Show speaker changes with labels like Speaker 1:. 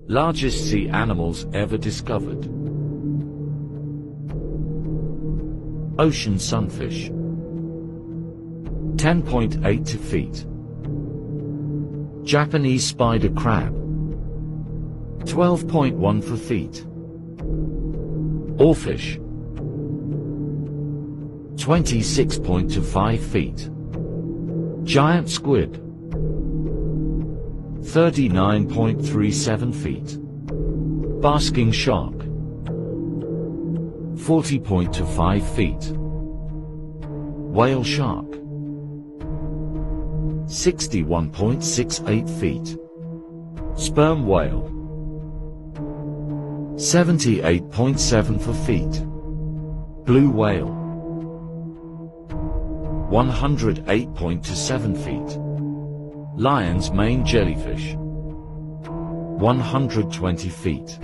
Speaker 1: Largest sea animals ever discovered. Ocean sunfish. 10.82 feet. Japanese spider crab. 12.14 feet. Oarfish. 26.25 feet. Giant squid. 39.37 feet. Basking shark. 40.25 feet. Whale shark. 61.68 feet. Sperm whale. 78.74 feet. Blue whale. 108.27 feet. Lion's mane jellyfish. 120 feet.